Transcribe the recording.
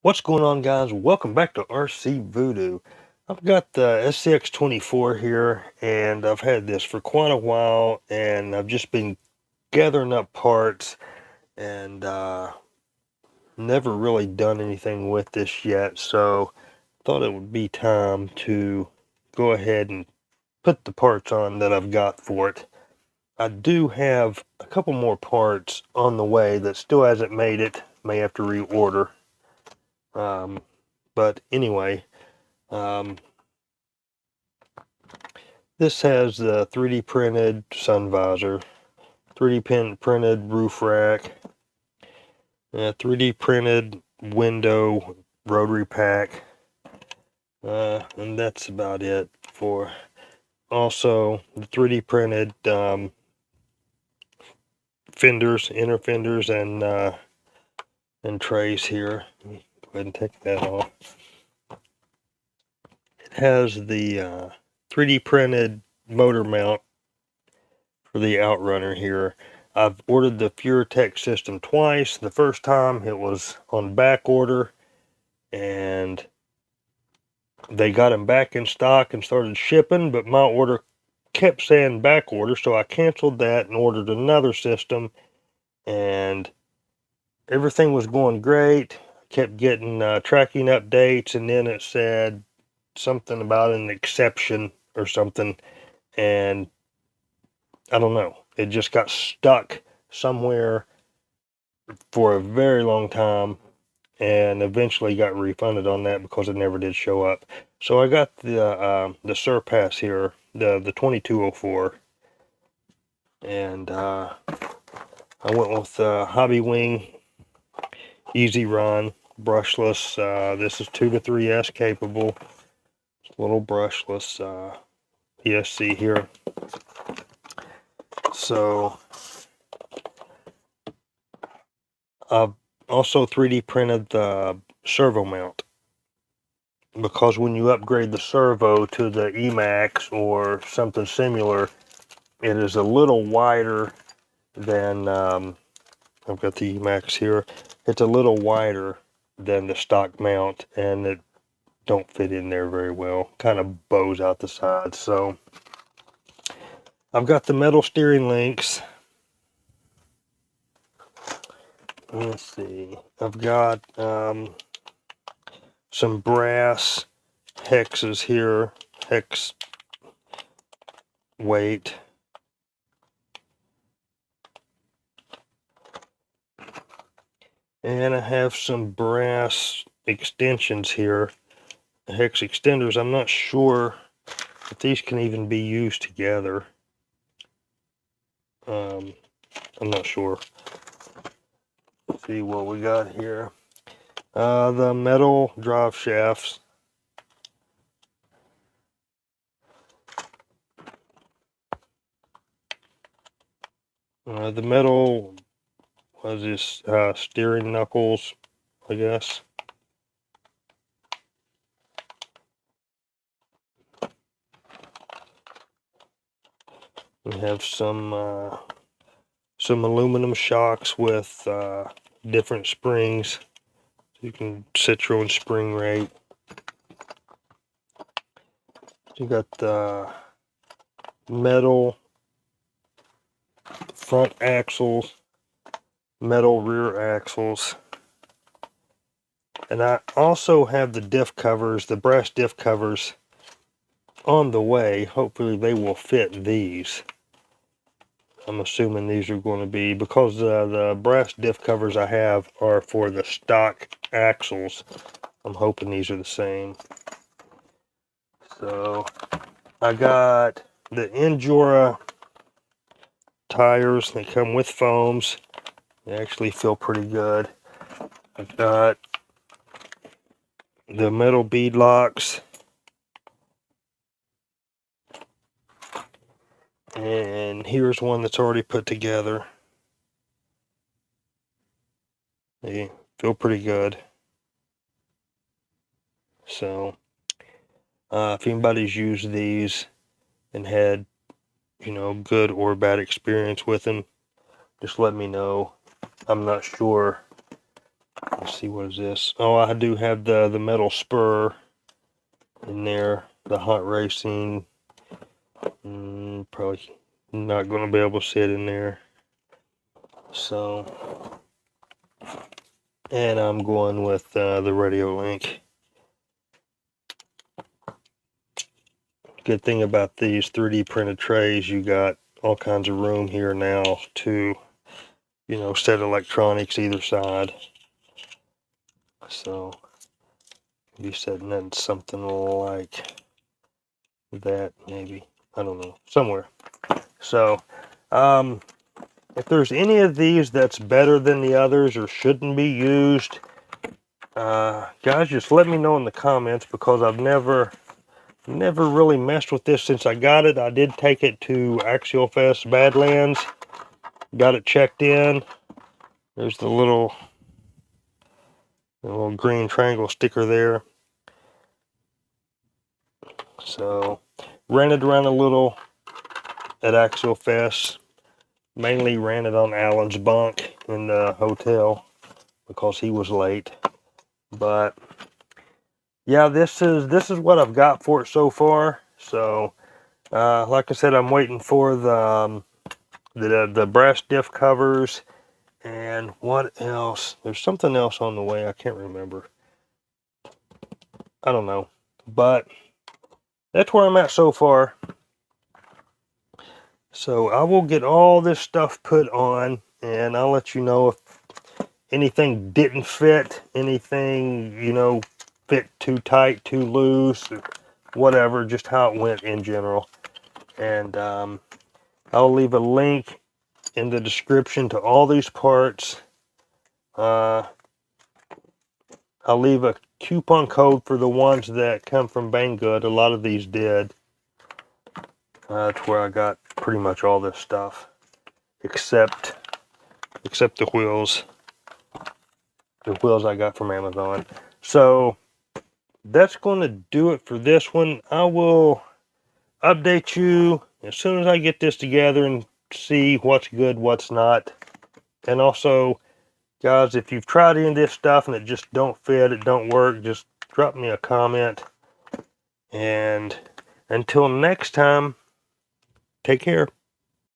What's going on, guys? Welcome back to RC Voodoo. I've got the scx24 here, and I've had this for quite a while, and I've just been gathering up parts and never really done anything with this yet, so thought it would be time to go ahead and put the parts on that I've got for it. I do have a couple more parts on the way that still hasn't made it, may have to reorder. But anyway, this has the 3D printed sun visor, 3D printed roof rack, 3D printed window rotary pack, and that's about it. For also the 3D printed fenders, inner fenders, and trays here. Let me go ahead and take that off. It has the 3D printed motor mount for the Outrunner here. I've ordered the FureTech system twice. The first time it was on back order, and they got them back in stock and started shipping, but my order kept saying back order, so I canceled that and ordered another system, and everything was going great. Kept getting tracking updates, and then it said something about an exception or something, and I don't know. It just got stuck somewhere for a very long time, and eventually got refunded on that because it never did show up. So I got the Surpass here, the 2204, and I went with Hobby Wing Easy Run brushless. This is 2 to 3S capable. Little brushless ESC here. So I've also 3D printed the servo mount, because when you upgrade the servo to the Emax or something similar, it is a little wider than I've got the Emax here. It's a little wider than the stock mount, and it don't fit in there very well. Kind of bows out the sides. So I've got the metal steering links. Let's see. I've got some brass hexes here, hex weight. And I have some brass extensions here, hex extenders. I'm not sure if these can even be used together. I'm not sure. Let's see what we got here. The metal drive shafts. The metal, what is this, steering knuckles, I guess. We have some aluminum shocks with different springs. You can set your own spring rate. You got the metal front axles, metal rear axles, and I also have the diff covers, the brass diff covers, on the way. Hopefully they will fit these. I'm assuming these are going to be, because the brass diff covers I have are for the stock axles. I'm hoping these are the same. So I got the Injora tires. They come with foams. They actually feel pretty good. I've got the metal bead locks. And here's one that's already put together. They feel pretty good. So if anybody's used these and had, good or bad experience with them, just let me know. I'm not sure let's see, what is this? Oh, I do have the metal spur in there, the hot racing. Probably not going to be able to sit in there. So, and I'm going with the radio link. Good thing about these 3D printed trays, you got all kinds of room here now to, you know, set electronics either side. So, be setting that something like that, maybe. I don't know, somewhere. So, if there's any of these that's better than the others or shouldn't be used, guys, just let me know in the comments, because I've never really messed with this since I got it. I did take it to Axial Fest Badlands, got it checked in. There's the little green triangle sticker there. So, ran it around a little at Axial Fest. Mainly ran it on Alan's bunk in the hotel because he was late. But yeah, this is what I've got for it so far. So, like I said, I'm waiting for the brass diff covers, and what else? There's something else on the way. I can't remember. I don't know, but that's where I'm at so far. So I will get all this stuff put on, and I'll let you know if anything didn't fit, anything, you know, fit too tight, too loose, whatever, just how it went in general. And I'll leave a link in the description to all these parts. I'll leave a coupon code for the ones that come from Banggood. A lot of these did. That's where I got pretty much all this stuff, except the wheels. The wheels I got from Amazon. So that's going to do it for this one. I will update you as soon as I get this together and see what's good, what's not. And also, guys, if you've tried any of this stuff and it just don't fit, it don't work, just drop me a comment. And until next time, take care.